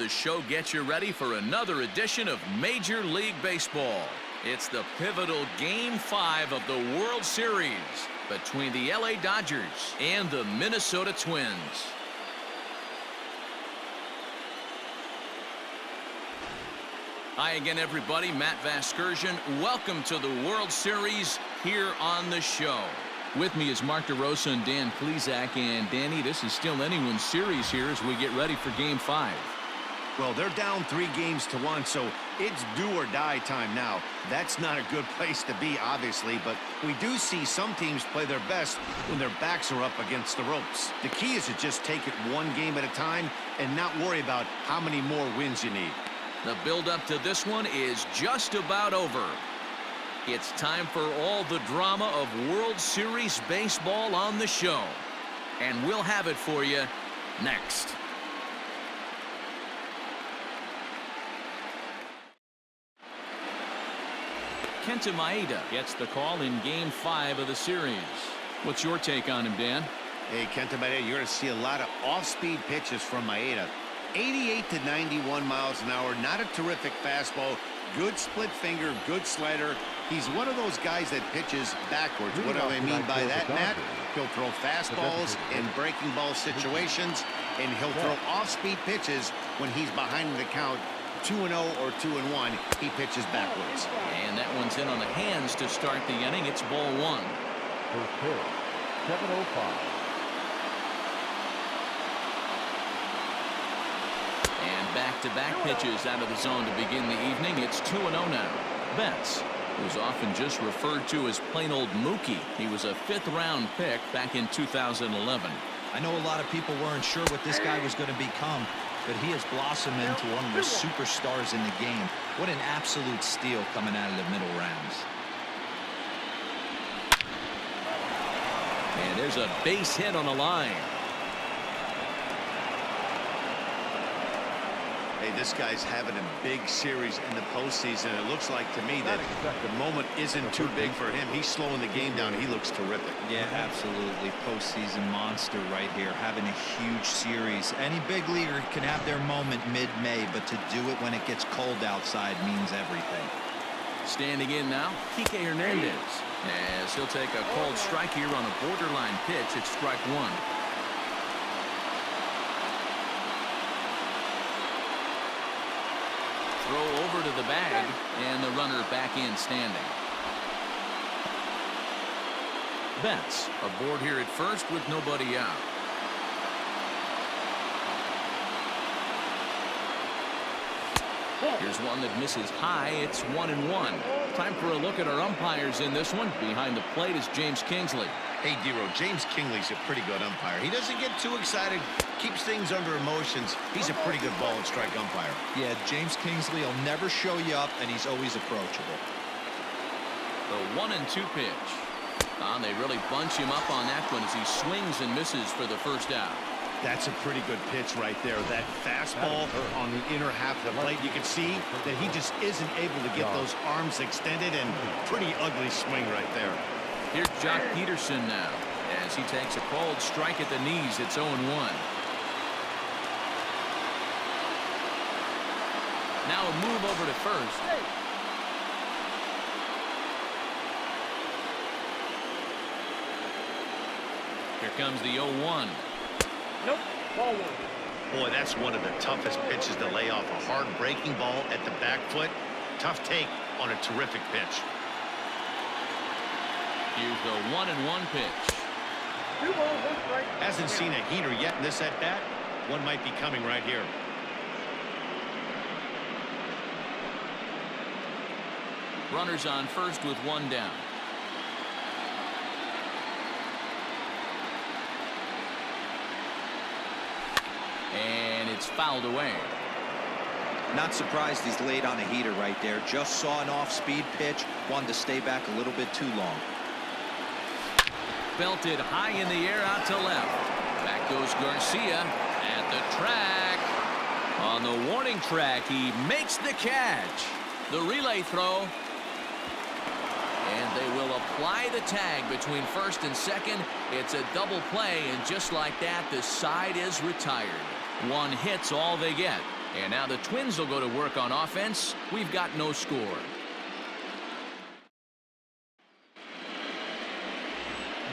the show gets you ready for another edition of Major League Baseball. It's the pivotal Game 5 of the World Series between the LA Dodgers and the Minnesota Twins. Hi again, everybody. Matt Vasgersian. Welcome to the World Series here on the show. With me is Mark DeRosa and Dan Plesac. And Danny, this is still anyone's series here as we get ready for Game 5. Well, they're down 3-1, so it's do or die time now. That's not a good place to be, obviously, but we do see some teams play their best when their backs are up against the ropes. The key is to just take it one game at a time and not worry about how many more wins you need. The build-up to this one is just about over. It's time for all the drama of World Series baseball on the show. And we'll have it for you next. Kenta Maeda gets the call in Game 5 of the series. What's your take on him, Dan? Hey, Kenta Maeda, you're going to see a lot of off-speed pitches from Maeda. 88 to 91 miles an hour, not a terrific fastball. Good split finger, good slider. He's one of those guys that pitches backwards. What do I mean by that, Matt? He'll throw fastballs in breaking ball situations, and he'll throw off-speed pitches when he's behind the count. 2-0 or 2-1, he pitches backwards. And that one's in on the hands to start the inning. It's ball one. First pitch, 7:05. And back-to-back pitches out of the zone to begin the evening. It's 2-0 now. Betts, who's often just referred to as plain old Mookie. He was a fifth-round pick back in 2011. I know a lot of people weren't sure what this guy was going to become, but he has blossomed into one of the superstars in the game. What an absolute steal coming out of the middle rounds. And there's a base hit on the line. Hey, this guy's having a big series in the postseason. It looks like to me that the moment isn't too big for him. He's slowing the game down. He looks terrific. Yeah, absolutely. Postseason monster right here, having a huge series. Any big leaguer can have their moment mid-May, but to do it when it gets cold outside means everything. Standing in now, Kike Hernandez. As he'll take a called strike here on a borderline pitch. It's strike one. Throw over to the bag, and the runner back in standing. Betts aboard here at first with nobody out. Here's one that misses high. It's 1-1. Time for a look at our umpires in this one. Behind the plate is James Kingsley. Hey, Dero, James Kingley's a pretty good umpire. He doesn't get too excited, keeps things under emotions. He's a pretty good ball and strike umpire. Yeah, James Kingsley will never show you up, and he's always approachable. The 1-2 pitch. They really bunch him up on that one as he swings and misses for the first out. That's a pretty good pitch right there. That fastball on the inner half of the plate. You can see that he just isn't able to get those arms extended, and pretty ugly swing right there. Here's Jock Peterson now as he takes a called strike at the knees. It's 0-1. Now a move over to first. Here comes the 0-1. Nope, ball one. Boy, that's one of the toughest pitches to lay off. A hard breaking ball at the back foot. Tough take on a terrific pitch. Here's the 1-1 pitch. 2 balls, 1 strike. Hasn't seen a heater yet in this at-bat. One might be coming right here. Runners on first with one down. And it's fouled away. Not surprised he's laid on a heater right there. Just saw an off-speed pitch. Wanted to stay back a little bit too long. Belted high in the air out to left. Back goes Garcia at the track. On the warning track, he makes the catch. The relay throw. And they will apply the tag between first and second. It's a double play, and just like that, the side is retired. One hit's all they get. And now the Twins will go to work on offense. We've got no score.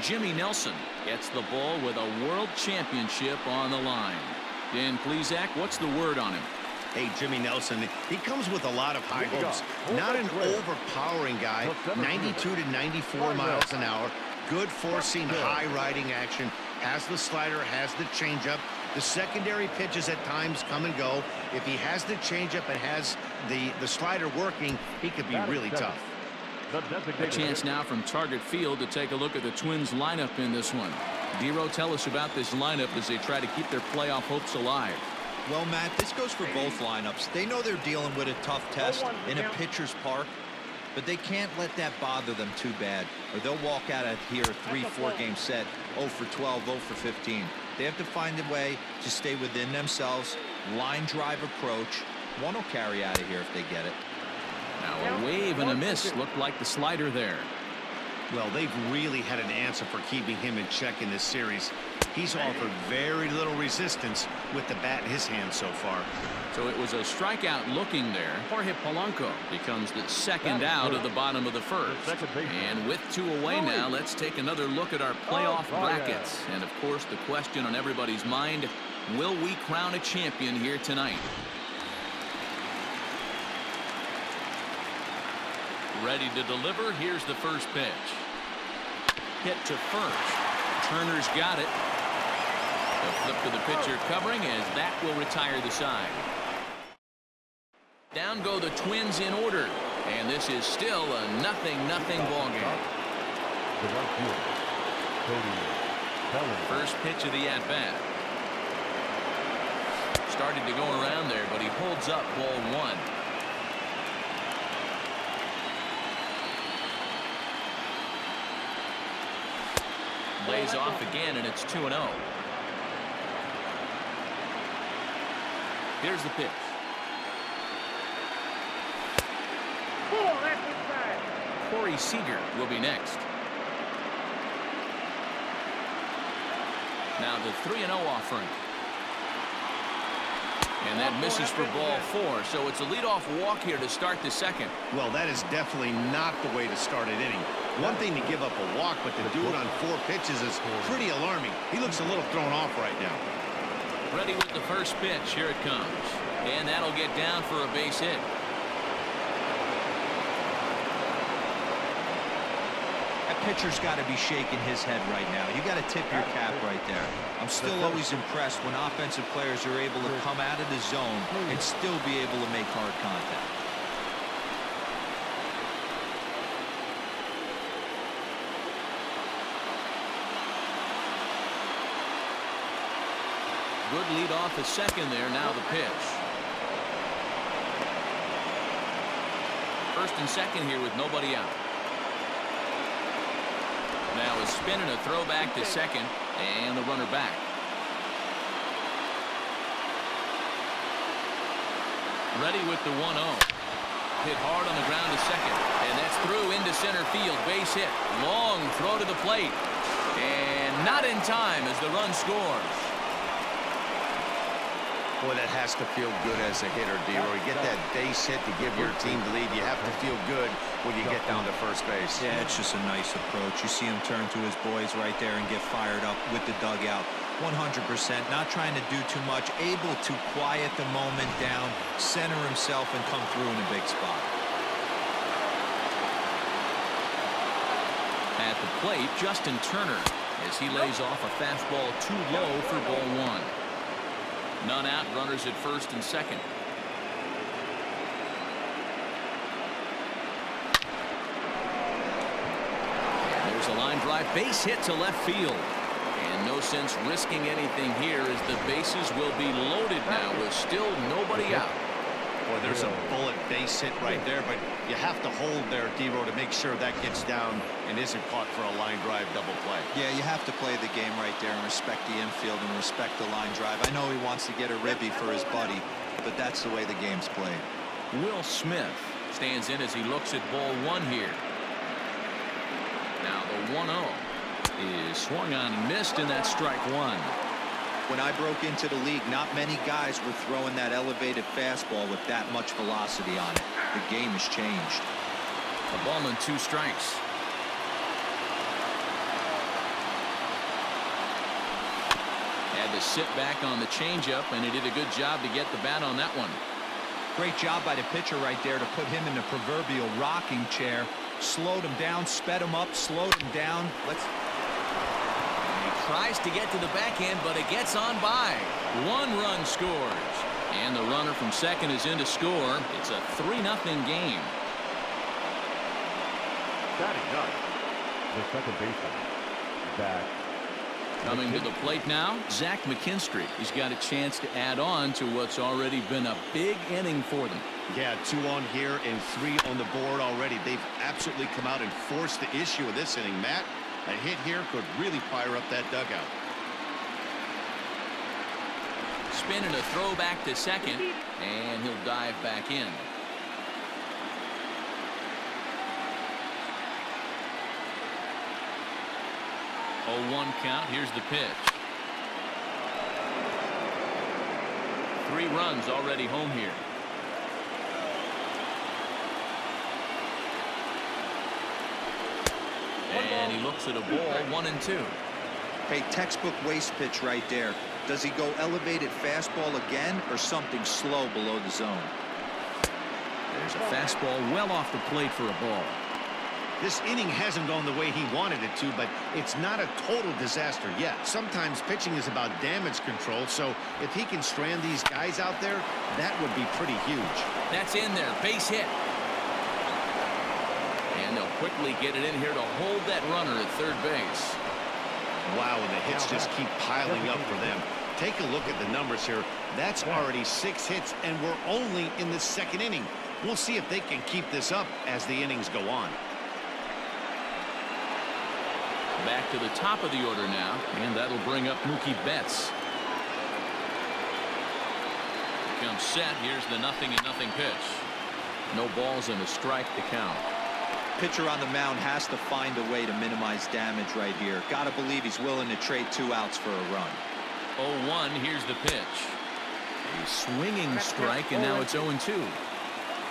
Jimmy Nelson gets the ball with a world championship on the line. Dan Plesac, what's the word on him? Hey, Jimmy Nelson, he comes with a lot of high hopes. Not an overpowering guy. 92 to 94 miles an hour. Good four-seam, high-riding action. Has the slider, has the changeup. The secondary pitches at times come and go. If he has the changeup and has the slider working, he could be really tough. A chance now from Target Field to take a look at the Twins lineup in this one. Dero, tell us about this lineup as they try to keep their playoff hopes alive. Well, Matt, this goes for both lineups. They know they're dealing with a tough test in a pitcher's park, but they can't let that bother them too bad, or they'll walk out of here a 3-4 game set, 0 for 12, 0 for 15. They have to find a way to stay within themselves. Line drive approach. One will carry out of here if they get it. Now a wave and a miss. Looked like the slider there. Well, they've really had an answer for keeping him in check in this series. He's offered very little resistance with the bat in his hand so far. So it was a strikeout looking there. Jorge Polanco becomes the second out of the bottom of the first. And with 2 away now, let's take another look at our playoff brackets. And of course, the question on everybody's mind, will we crown a champion here tonight? Ready to deliver. Here's the first pitch. Hit to first. Turner's got it. The flip to the pitcher covering as that will retire the side. Down go the Twins in order. And this is still a 0-0 ball game. First pitch of the at-bat. Started to go around there, but he holds up ball 1. Lays off again, and it's 2-0. Here's the pitch. Corey Seager will be next. Now the 3-0 offering. And that misses for ball 4, so it's a leadoff walk here to start the second. Well, that is definitely not the way to start an inning. One thing to give up a walk, but to do it on 4 pitches is pretty alarming. He looks a little thrown off right now. Ready with the first pitch. Here it comes. And that'll get down for a base hit. That pitcher's got to be shaking his head right now. You got to tip your cap right there. I'm still always impressed when offensive players are able to come out of the zone and still be able to make hard contact. Good lead off the second there. Now the pitch. First and second here with nobody out. Now a spin and a throw back to second, and the runner back. Ready with the 1-0. Hit hard on the ground to second, and that's through into center field. Base hit. Long throw to the plate, and not in time as the run scores. Boy, that has to feel good as a hitter, Dero. You get that base hit to give your team the lead. You have to feel good when you get down to first base. Yeah, it's just a nice approach. You see him turn to his boys right there and get fired up with the dugout. 100%, not trying to do too much, able to quiet the moment down, center himself, and come through in a big spot. At the plate, Justin Turner, as he lays off a fastball too low for ball 1. None out, runners at first and second. And there's a line drive, base hit to left field. And no sense risking anything here as the bases will be loaded now with still nobody out. Boy, there's a bullet base hit right there, but you have to hold there, Dero, to make sure that gets down and isn't caught for a line drive double play. Yeah, you have to play the game right there and respect the infield and respect the line drive. I know he wants to get a ribby for his buddy, but that's the way the game's played. Will Smith stands in as he looks at ball 1 here. Now the 1-0 is swung on and missed, and that's strike 1. When I broke into the league, not many guys were throwing that elevated fastball with that much velocity on it. The game has changed. A ball and 2 strikes. Had to sit back on the changeup, and he did a good job to get the bat on that one. Great job by the pitcher right there to put him in the proverbial rocking chair. Slowed him down, sped him up, slowed him down. He tries to get to the backhand, but it gets on by. 1 run scores. And the runner from second is in to score. It's a 3-0 game. Batting ninth, the second baseman, Zach. Coming to the plate now, Zach McKinstry. He's got a chance to add on to what's already been a big inning for them. Yeah, 2 on here and 3 on the board already. They've absolutely come out and forced the issue of this inning, Matt. A hit here could really fire up that dugout. Spin and a throw back to second, and he'll dive back in. Oh, 1 count. Here's the pitch. 3 runs already home here. And he looks at a ball, 1-2. Hey, textbook waste pitch right there. Does he go elevated fastball again or something slow below the zone? There's a fastball well off the plate for a ball. This inning hasn't gone the way he wanted it to, but it's not a total disaster yet. Sometimes pitching is about damage control, so if he can strand these guys out there, that would be pretty huge. That's in there. Base hit. And they'll quickly get it in here to hold that runner at third base. Wow, and the hits just keep piling up for them. Take a look at the numbers here. That's already 6 hits, and we're only in the second inning. We'll see if they can keep this up as the innings go on. Back to the top of the order now, and that'll bring up Mookie Betts. Comes set. Here's the 0-0 pitch. No balls and a strike to count. Pitcher on the mound has to find a way to minimize damage right here. Gotta believe he's willing to trade 2 outs for a run. 0-1. Here's the pitch. A swinging strike, and now it's 0-2.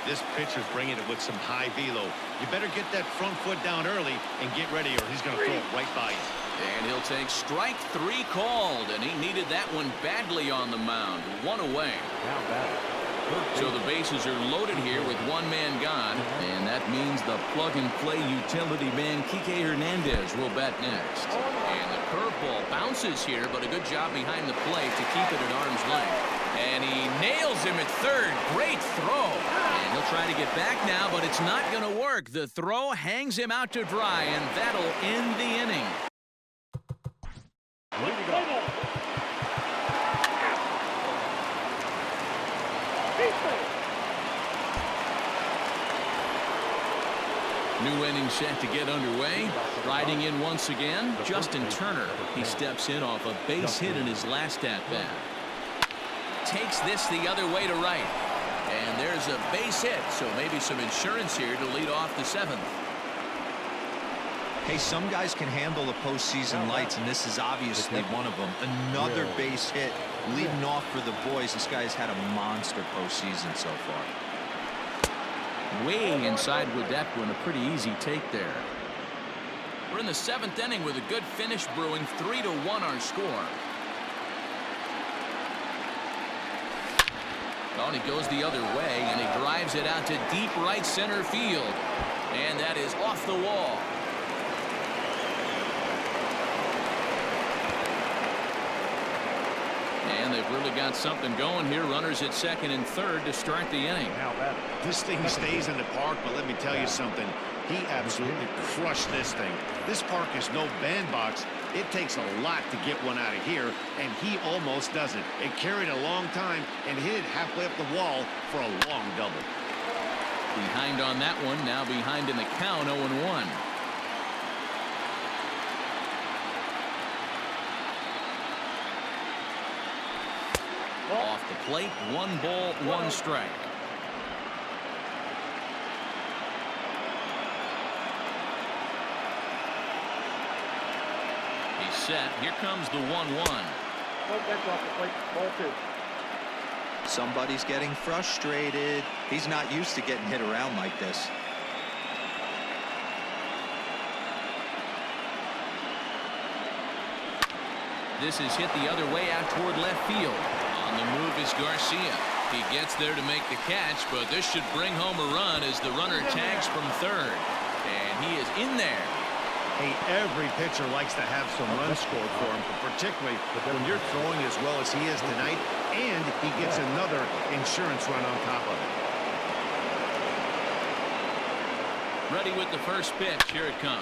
This pitcher's bringing it with some high velo. You better get that front foot down early and get ready, or he's going to throw it right by you. And he'll take strike 3 called, and he needed that one badly on the mound. 1 away. Now batting. So the bases are loaded here with 1 man gone, and that means the plug-and-play utility man Kike Hernandez will bat next. And the curveball bounces here, but a good job behind the plate to keep it at arm's length. And he nails him at third. Great throw. And he'll try to get back now, but it's not going to work. The throw hangs him out to dry, and that'll end the inning. Leading off. New inning set to get underway. Riding in once again, Justin Turner. He steps in off a base hit in his last at-bat. Takes this the other way to right. And there's a base hit, so maybe some insurance here to lead off the 7th. Hey, some guys can handle the postseason lights, and this is obviously one of them. Another base hit leading off for the boys. This guy's had a monster postseason so far. Way inside with that one. A pretty easy take there. We're in the 7th inning with a good finish brewing. 3-1 our score. Oh, and he goes the other way, and he drives it out to deep right center field. And that is off the wall. And they've really got something going here. Runners at second and third to start the inning. This thing stays in the park, but let me tell you something. He absolutely crushed this thing. This park is no bandbox. It takes a lot to get one out of here, and he almost does it. It carried a long time and hit it halfway up the wall for a long double. Behind on that one, now behind in the count, 0-1. Off the plate, 1 ball, 1 strike. He's set. Here comes the 1-1. Somebody's getting frustrated. He's not used to getting hit around like this. This is hit the other way out toward left field. On the move is Garcia. He gets there to make the catch, but this should bring home a run as the runner tags from third. And he is in there. Hey, every pitcher likes to have some runs scored for him, but particularly when you're throwing as well as he is tonight, and he gets another insurance run on top of it. Ready with the first pitch. Here it comes.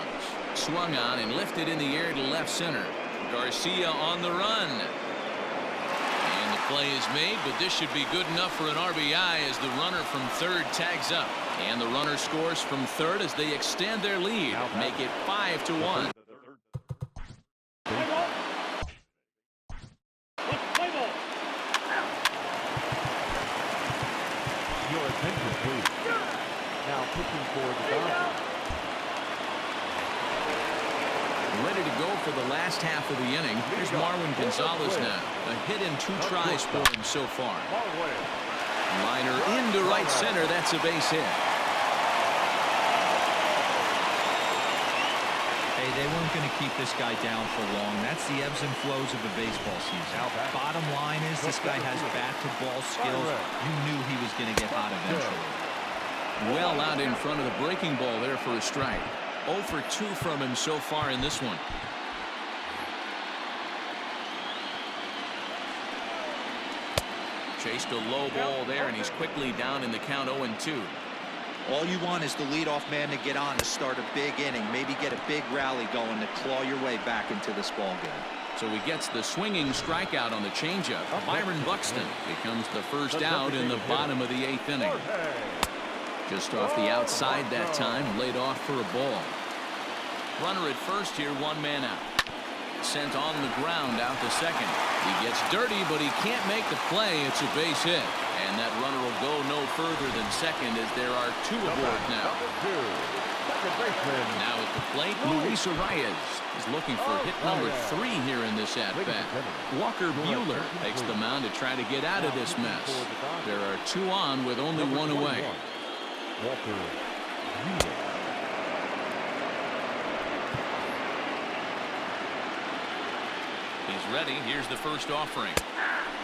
Swung on and lifted in the air to left center. Garcia on the run. And the play is made, but this should be good enough for an RBI as the runner from third tags up. And the runner scores from third as they extend their lead. Make it 5-1. Your attention, please. Now pitching for the Dodgers. Ready to go for the last half of the inning. Here's Marwin Gonzalez now. A hit in 2 tries for him so far. Liner into right center. That's a base hit. Hey, they weren't going to keep this guy down for long. That's the ebbs and flows of a baseball season. Bottom line is this guy has bat-to-ball skills. You knew he was going to get hot eventually. Well out in front of the breaking ball there for a strike. 0 for 2 from him so far in this one. Chased a low ball there, and he's quickly down in the count 0-2. All you want is the leadoff man to get on to start a big inning, maybe get a big rally going to claw your way back into this ball game. So he gets the swinging strikeout on the changeup. Byron Buxton becomes the first out in the bottom of the 8th inning. Just off the outside that time, laid off for a ball. Runner at first here, 1 man out. Sent on the ground out to second. He gets dirty, but he can't make the play. It's a base hit. And that runner will go no further than second as there are 2 aboard now. Now at the plate, Luis Arias is looking for hit number 3 here in this at-bat. Walker Buehler takes the mound to try to get out of this mess. There are 2 on with only 1 away. Walker Buehler. He's ready. Here's the first offering.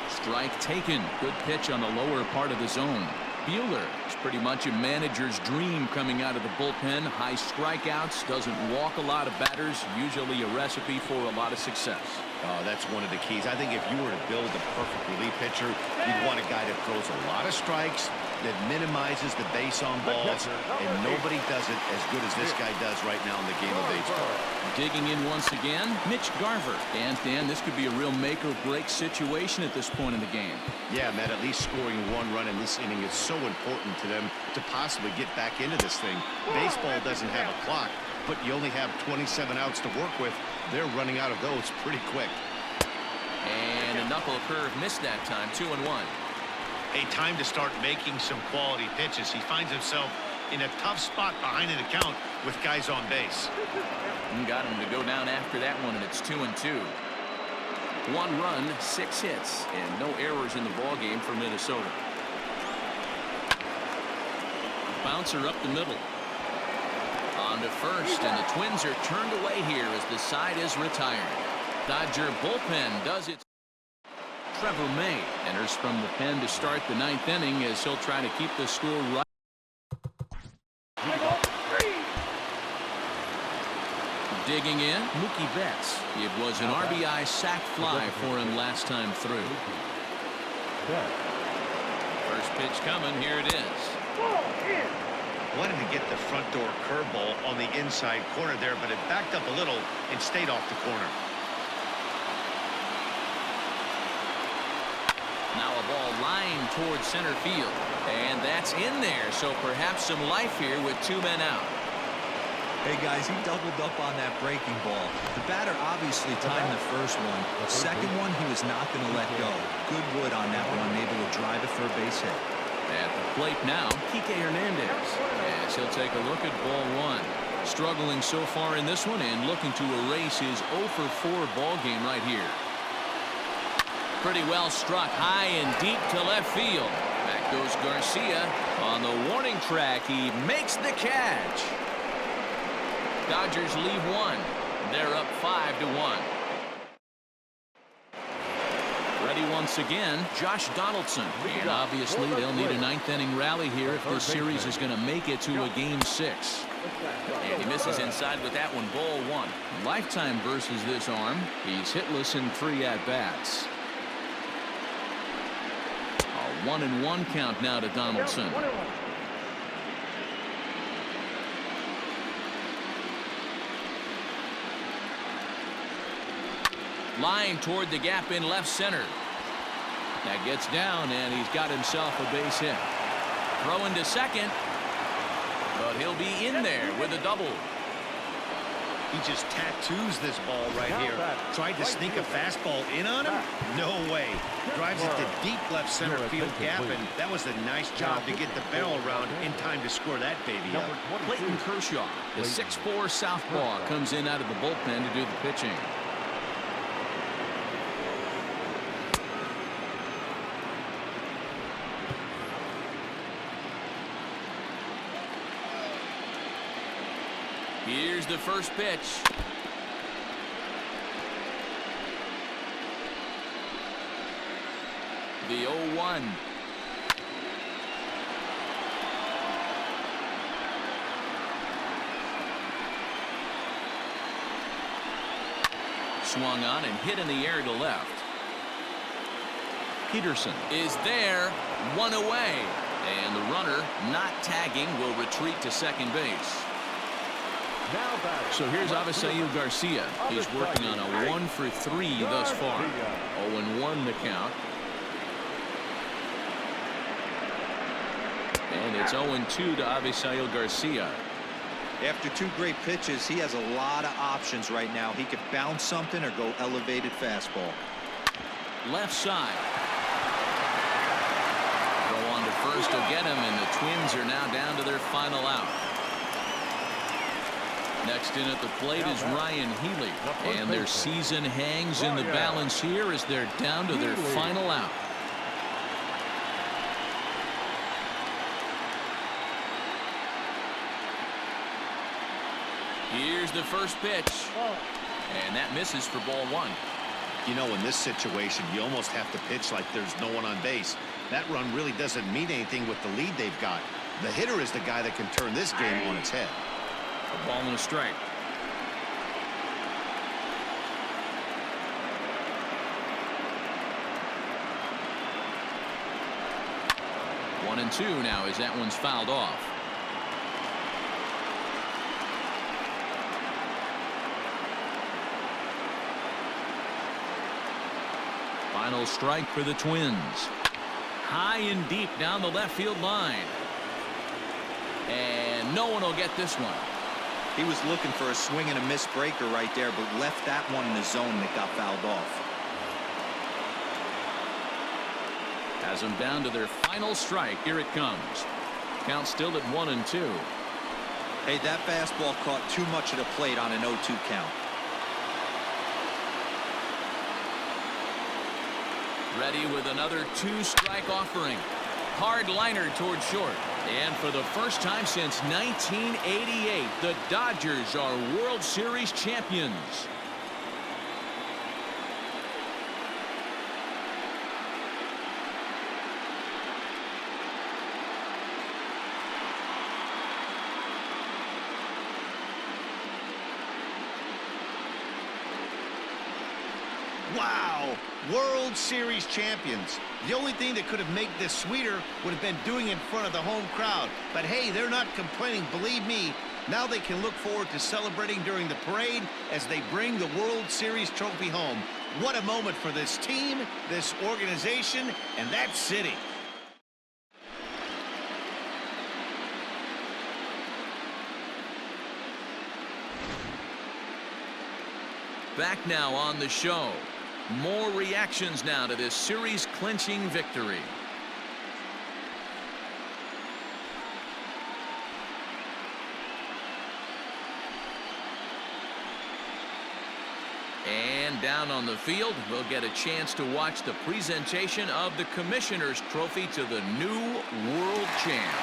Strike taken. Good pitch on the lower part of the zone. Buehler is pretty much a manager's dream coming out of the bullpen. High strikeouts, doesn't walk a lot of batters, usually a recipe for a lot of success. Oh, that's one of the keys. I think if you were to build a perfect relief pitcher, you'd want a guy that throws a lot of strikes, that minimizes the base on balls, and nobody does it as good as this guy does right now in the game of baseball. Digging in once again, Mitch Garver. And Dan, this could be a real make-or-break situation at this point in the game. Yeah, Matt, at least scoring 1 run in this inning is so important to them to possibly get back into this thing. Baseball doesn't have a clock, but you only have 27 outs to work with. They're running out of those pretty quick. And a knuckle curve missed that time, 2-1. A time to start making some quality pitches. He finds himself in a tough spot behind an account with guys on base. And got him to go down after that one, and it's 2-2. 1 run, 6 hits, and no errors in the ball game for Minnesota. Bouncer up the middle. On to first, and the Twins are turned away here as the side is retired. Dodger bullpen does it. Trevor May enters from the pen to start the 9th inning as he'll try to keep the score right. Digging in, Mookie Betts. It was an RBI sac fly for him last time through. First pitch coming, here it is. Wanted to get the front door curveball on the inside corner there, but it backed up a little and stayed off the corner. Now a ball lined towards center field, and that's in there, so perhaps some life here with 2 men out. Hey guys, he doubled up on that breaking ball. The batter obviously timed the first one. Second one, he was not going to let go. Good wood on that one, able to drive it for a base hit. At the plate now, Kike Hernandez, as he'll take a look at ball 1. Struggling so far in this one and looking to erase his 0 for 4 ball game right here. Pretty well struck high and deep to left field. Back goes Garcia on the warning track. He makes the catch. Dodgers leave one. They're up 5-1. Ready once again, Josh Donaldson. And obviously they'll need a ninth-inning rally here if this series is going to make it to a Game 6. And he misses inside with that one, ball one. Lifetime versus this arm. He's hitless in 3 at-bats. A 1-1 count now to Donaldson. Line toward the gap in left center. That gets down, and he's got himself a base hit. Throw into second. But he'll be in there with a double. He just tattoos this ball right here. Tried to sneak a fastball in on him? No way. Drives it to deep left center field gap, and that was a nice job to get the barrel around in time to score that baby up. Clayton Kershaw, the 6'4" southpaw, comes in out of the bullpen to do the pitching. Here's the first pitch. The 0-1. Swung on and hit in the air to left. Peterson is there, one away. And the runner, not tagging, will retreat to second base. So here's Avisail Garcia. He's working on a 1-for-3 thus far. 0-1 the count. And it's 0-2 to Avisail Garcia. After 2 great pitches, he has a lot of options right now. He could bounce something or go elevated fastball. Left side. Throw on to first will get him, and the Twins are now down to their final out. Next in at the plate is Ryan Healy, and their season hangs in the balance here as they're down to their final out. Here's the first pitch, and that misses for ball one. You know, in this situation, you almost have to pitch like there's no one on base. That run really doesn't mean anything with the lead they've got. The hitter is the guy that can turn this game on its head. A ball and a strike. One and two now as that one's fouled off. Final strike for the Twins. High and deep down the left field line. And no one will get this one. He was looking for a swing and a miss breaker right there, but left that one in the zone that got fouled off. Has them down to their final strike. Here it comes. Count still at 1-2. Hey, that fastball caught too much of the plate on an 0-2 count. Ready with another 2-strike offering. Hard liner toward short. And for the first time since 1988, the Dodgers are World Series champions. Wow! World Series champions. The only thing that could have made this sweeter would have been doing it in front of the home crowd. But hey, they're not complaining, believe me. Now they can look forward to celebrating during the parade as they bring the World Series trophy home. What a moment for this team, this organization, and that city. Back now on the show. More reactions now to this series-clinching victory. And down on the field, we'll get a chance to watch the presentation of the Commissioner's Trophy to the new world champ.